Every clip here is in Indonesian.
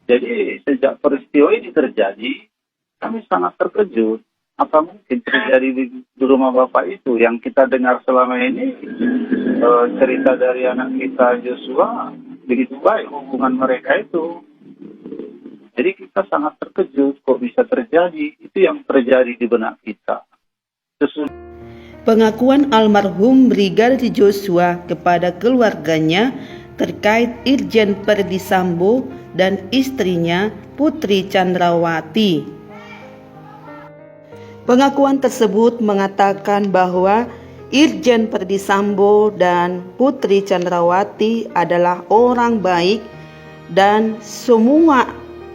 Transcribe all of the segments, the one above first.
Jadi sejak peristiwa ini terjadi, kami sangat terkejut. Apa mungkin terjadi di rumah Bapak itu yang kita dengar selama ini, cerita dari anak kita Joshua, begitu baik hubungan mereka itu. Jadi kita sangat terkejut kok bisa terjadi. Itu yang terjadi di benak kita. Pengakuan almarhum Brigadir Joshua kepada keluarganya terkait Irjen Ferdy Sambo dan istrinya Putri Chandrawati. Pengakuan tersebut mengatakan bahwa Irjen Ferdy Sambo dan Putri Chandrawati adalah orang baik dan semua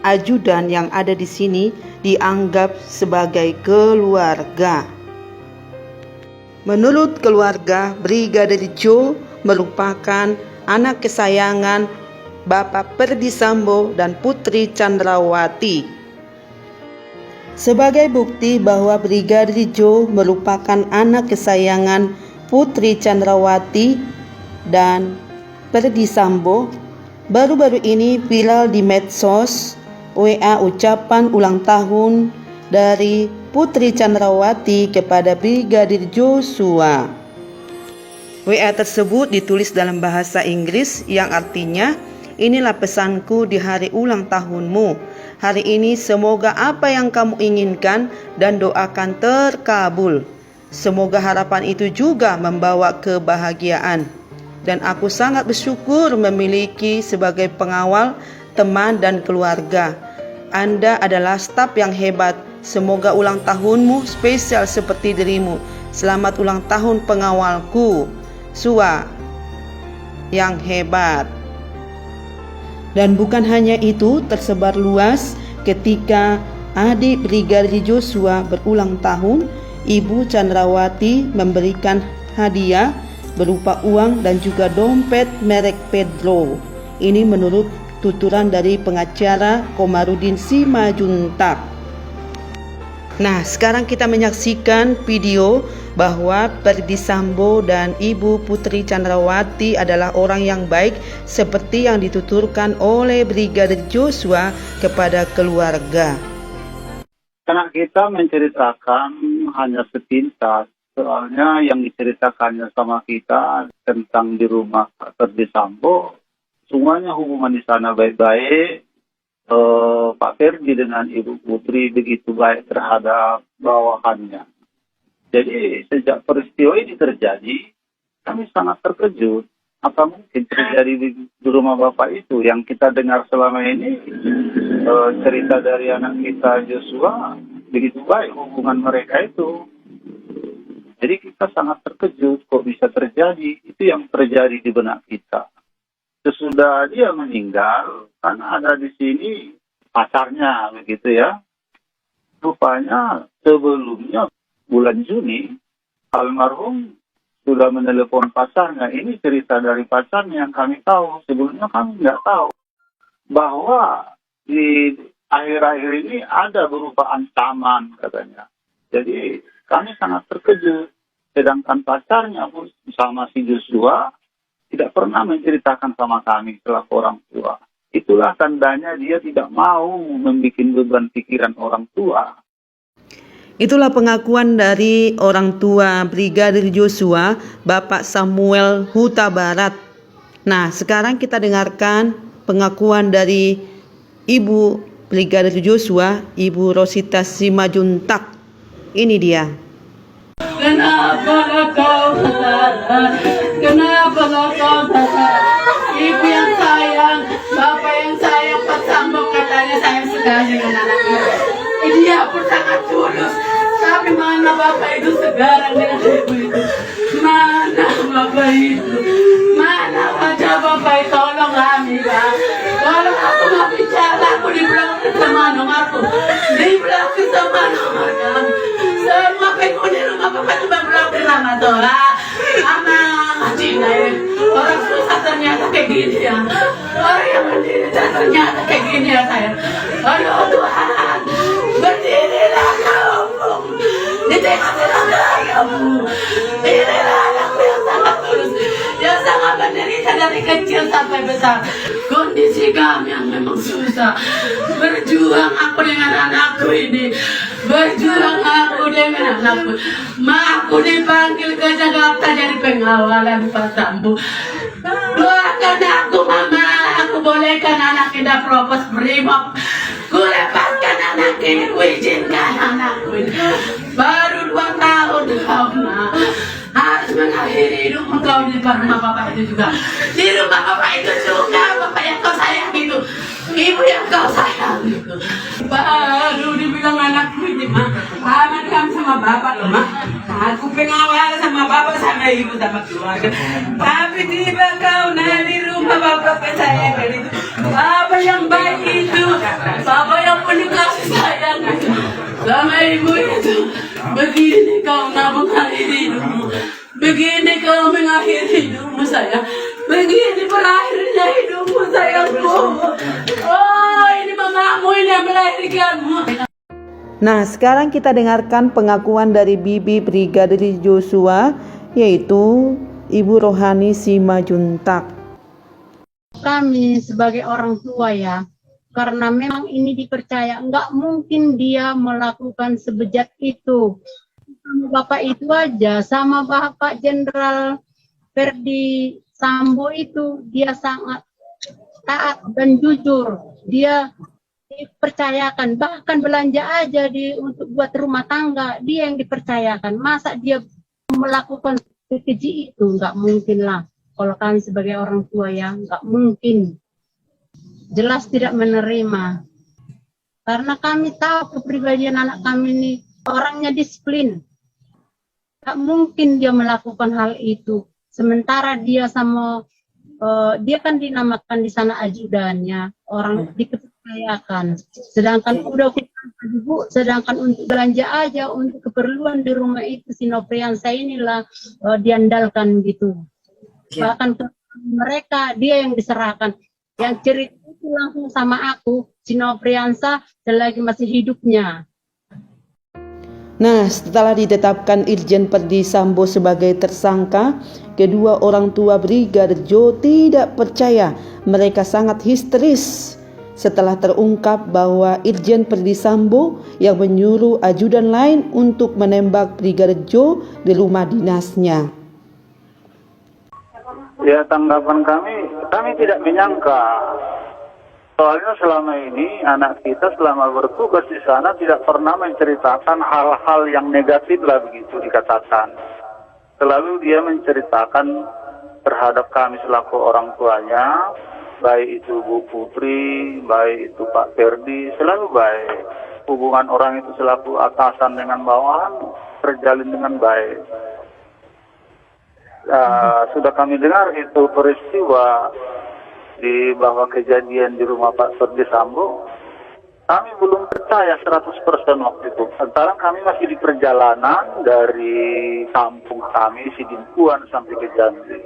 ajudan yang ada di sini dianggap sebagai keluarga. Menurut keluarga, Brigadir Jo merupakan anak kesayangan Bapak Ferdy Sambo dan Putri Chandrawati. Sebagai bukti bahwa Brigadir Jo merupakan anak kesayangan Putri Chandrawati dan Ferdy Sambo, baru-baru ini viral di medsos WA ucapan ulang tahun dari Putri Chandrawati kepada Brigadir Joshua. WA tersebut ditulis dalam bahasa Inggris yang artinya, "Inilah pesanku di hari ulang tahunmu. Hari ini semoga apa yang kamu inginkan dan doakan terkabul. Semoga harapan itu juga membawa kebahagiaan. Dan aku sangat bersyukur memiliki sebagai pengawal, teman dan keluarga. Anda adalah staf yang hebat. Semoga ulang tahunmu spesial seperti dirimu. Selamat ulang tahun pengawalku, Sua yang hebat." Dan bukan hanya itu, tersebar luas ketika adik Brigadir Joshua berulang tahun, Ibu Chandrawati memberikan hadiah berupa uang dan juga dompet merek Pedro. Ini menurut tuturan dari pengacara Komarudin Simajuntak. Nah, sekarang kita menyaksikan video bahwa Ferdy Sambo dan Ibu Putri Chandrawati adalah orang yang baik seperti yang dituturkan oleh Brigadir Joshua kepada keluarga. Anak kita menceritakan hanya sepintas, soalnya yang diceritakannya sama kita tentang di rumah Ferdy Sambo, semuanya hubungan di sana baik-baik. Pak Ferdy dengan Ibu Putri begitu baik terhadap bawahannya. Jadi sejak peristiwa ini terjadi, kami sangat terkejut. Apa mungkin terjadi di rumah Bapak itu yang kita dengar selama ini, cerita dari anak kita Joshua, begitu baik hubungan mereka itu. Jadi kita sangat terkejut kok bisa terjadi. Itu yang terjadi di benak kita. Sesudah dia meninggal, kan ada di sini pacarnya, begitu ya. Rupanya sebelumnya bulan Juni, almarhum sudah menelepon pacarnya. Ini cerita dari pacarnya yang kami tahu. Sebelumnya kami nggak tahu bahwa di akhir-akhir ini ada berupa ancaman katanya. Jadi kami sangat terkejut. Sedangkan pacarnya pun sama si Joshua tidak pernah menceritakan sama kami selaku orang tua. Itulah tandanya dia tidak mau membuat beban pikiran orang tua. Itulah pengakuan dari orang tua Brigadir Joshua, Bapak Samuel Huta Barat. Nah, sekarang kita dengarkan pengakuan dari Ibu Brigadir Joshua, Ibu Rosita Simajuntak. Ini dia. Kenapa kau salah? Kenapa kau salah? Ibu yang sayang, bapak yang sayang, Pak Sambo katanya sayang sekali dengan anaknya. Dia pun sangat tulus. Tapi mana bapak itu sekarang dengan ibu itu? Mana bapak itu? Mana wajah bapak itu? Tolong kami, Pak. Tolong aku mau bicara. Aku di belakang sama aku. Di belakang sama aku. Semua penghuni rumah bapak itu belakang sama Tora. Anak Cina ya. Orang susah ternyata kayak gini ya. Orang yang berdiri ternyata kayak gini ya sayang. Aduh Tuhan, berdirilah kamu. Ditengok-tengok kamu. Inilah anakku yang sangat tulus, yang sangat menderita mereka dari kecil sampai besar. Kondisi kami yang memang susah. Berjuang aku dengan anakku ini. Berjuang aku dengan anakku. Aku dipanggil ke Jakarta jadi pengawalan Pak Sambo. Doakan aku, Mama. Aku bolehkan anak kita propos brimob. Ku lepaskan anak ini, ku izinkan anakku ini. Baru 2 tahun kau nak. Harus mengakhiri hidup kau di rumah bapak itu juga. Di rumah bapak itu juga, bapak yang kau sayang itu. Ibu yang kau sayang itu. Baru dibilang anakku ini, Ma. Aman kamu sama bapak loh, Ma. Aku pengawal sama bapak, sama ibu, sama keluarga. Tapi tiba kau di rumah bapak kesayangan itu. Bapak yang baik itu. Bapak yang penuh kasih sayang itu. Sama ibu itu. Begini kau nak mengakhiri hidupmu. Begini kau mengakhiri hidupmu, sayang. Begini berakhirnya hidupmu, sayangku. Oh, ini mamamu ini yang melahirkanmu. Nah, sekarang kita dengarkan pengakuan dari Bibi Brigadir Joshua, yaitu Ibu Rohani Simajuntak. Kami sebagai orang tua ya, karena memang ini dipercaya, nggak mungkin dia melakukan sebejat itu. Sama Bapak itu aja, sama Bapak Jenderal Ferdi Sambo itu, dia sangat taat dan jujur. Dia dipercayakan, bahkan belanja aja untuk buat rumah tangga, dia yang dipercayakan. Masa dia melakukan keji itu? Nggak mungkin lah. Kalau kami sebagai orang tua ya, nggak mungkin. Jelas tidak menerima. Karena kami tahu kepribadian anak kami ini, orangnya disiplin. Nggak mungkin dia melakukan hal itu. Sementara dia dia kan dinamakan di sana ajudannya, orang dipercayakan. Sedangkan udah ibu, sedangkan untuk belanja aja, untuk keperluan di rumah itu si Nopriansa inilah diandalkan gitu. Bahkan ke mereka dia yang diserahkan. Yang cerita itu langsung sama aku, si Nopriansa selagi masih hidupnya. Nah, setelah ditetapkan Irjen Ferdi Sambo sebagai tersangka, kedua orang tua Brigadir Jo tidak percaya. Mereka sangat histeris setelah terungkap bahwa Irjen Ferdi Sambo yang menyuruh ajudan lain untuk menembak Brigadir Jo di rumah dinasnya. Ya, tanggapan kami tidak menyangka. Soalnya selama ini anak kita selama bertugas di sana tidak pernah menceritakan hal-hal yang negatif lah begitu dikatakan. Selalu dia menceritakan terhadap kami selaku orang tuanya, baik itu Bu Putri, baik itu Pak Ferdi, selalu baik. Hubungan orang itu selaku atasan dengan bawahan terjalin dengan baik. Sudah kami dengar itu peristiwa di bahwa kejadian di rumah Pak Ferdi Sambo, kami belum percaya 100% waktu itu. Antara kami masih di perjalanan dari kampung kami, Sidimpuan sampai ke Jambi.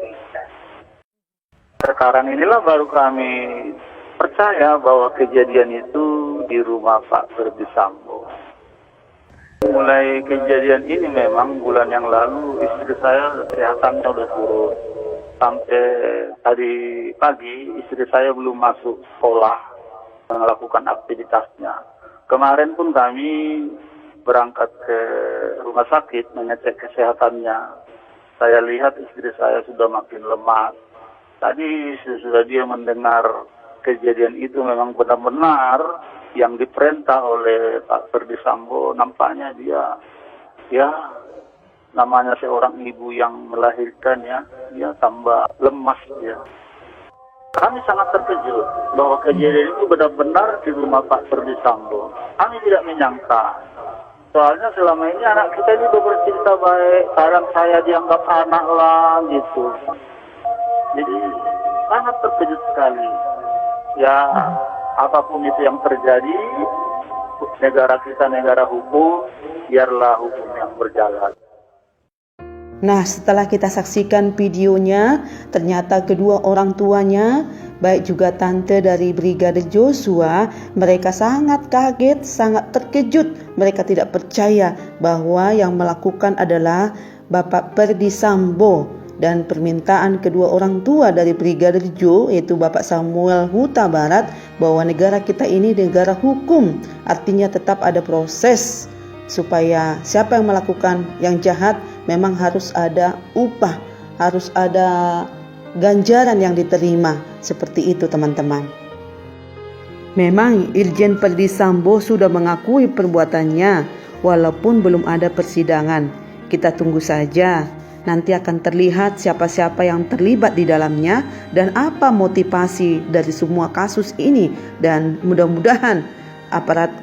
Sekarang inilah baru kami percaya bahwa kejadian itu di rumah Pak Ferdi Sambo. Mulai kejadian ini memang bulan yang lalu istri saya kesehatannya sudah turun. Sampai tadi pagi istri saya belum masuk sekolah melakukan aktivitasnya. Kemarin pun kami berangkat ke rumah sakit mengecek kesehatannya. Saya lihat istri saya sudah makin lemah. Tadi sesudah dia mendengar kejadian itu memang benar-benar yang diperintah oleh Pak Ferdi Sambo, nampaknya dia namanya seorang ibu yang melahirkan dia tambah lemas dia. Kami sangat terkejut bahwa kejadian itu benar-benar di rumah Pak Ferdi Sambo. Kami tidak menyangka. Soalnya selama ini anak kita ini bercerita baik, kadang saya dianggap anak lah gitu. Jadi sangat terkejut sekali. Ya, apapun itu yang terjadi, negara kita negara hukum, biarlah hukum yang berjalan. Nah, setelah kita saksikan videonya, ternyata kedua orang tuanya, baik juga tante dari Brigadir Joshua, mereka sangat kaget, sangat terkejut. Mereka tidak percaya bahwa yang melakukan adalah Bapak Ferdi Sambo. dan permintaan kedua orang tua dari Brigadir Jo, yaitu Bapak Samuel Huta Barat, bahwa negara kita ini negara hukum, artinya tetap ada proses supaya siapa yang melakukan yang jahat memang harus ada upah, harus ada ganjaran yang diterima. Seperti itu teman-teman. Memang Irjen Verdi Sambo sudah mengakui perbuatannya walaupun belum ada persidangan. Kita tunggu saja. Nanti akan terlihat siapa-siapa yang terlibat di dalamnya dan apa motivasi dari semua kasus ini. Dan mudah-mudahan aparat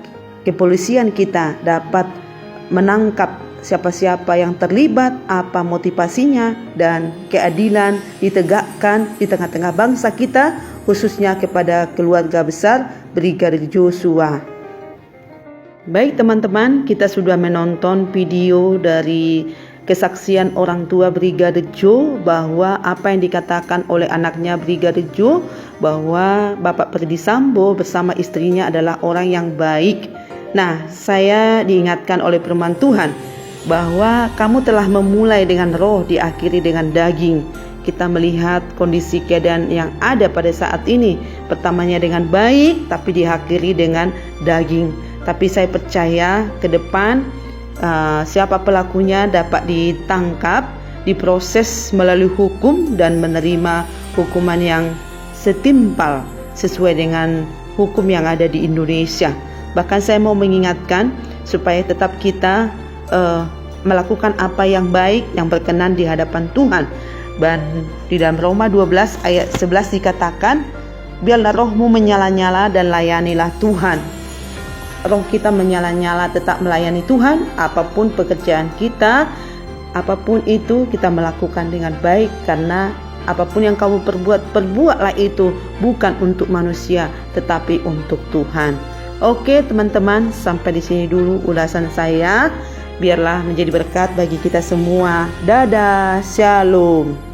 kepolisian kita dapat menangkap siapa-siapa yang terlibat, apa motivasinya, dan keadilan ditegakkan di tengah-tengah bangsa kita, khususnya kepada keluarga besar Brigadir Joshua. Baik teman-teman, kita sudah menonton video dari kesaksian orang tua Brigadir Jo, bahwa apa yang dikatakan oleh anaknya Brigadir Jo, bahwa Bapak Verdi Sambo bersama istrinya adalah orang yang baik. Nah, saya diingatkan oleh firman Tuhan bahwa kamu telah memulai dengan roh, diakhiri dengan daging. Kita melihat kondisi keadaan yang ada pada saat ini, pertamanya dengan baik tapi diakhiri dengan daging. Tapi saya percaya ke depan siapa pelakunya dapat ditangkap, diproses melalui hukum dan menerima hukuman yang setimpal sesuai dengan hukum yang ada di Indonesia. Bahkan saya mau mengingatkan supaya tetap kita melakukan apa yang baik, yang berkenan di hadapan Tuhan. Dan di dalam Roma 12 ayat 11 dikatakan, biarlah rohmu menyala-nyala dan layanilah Tuhan. Roh kita menyala-nyala tetap melayani Tuhan, apapun pekerjaan kita, apapun itu kita melakukan dengan baik, karena apapun yang kamu perbuatlah itu bukan untuk manusia tetapi untuk Tuhan. Oke teman-teman, sampai di sini dulu ulasan saya. Biarlah menjadi berkat bagi kita semua. Dadah, shalom.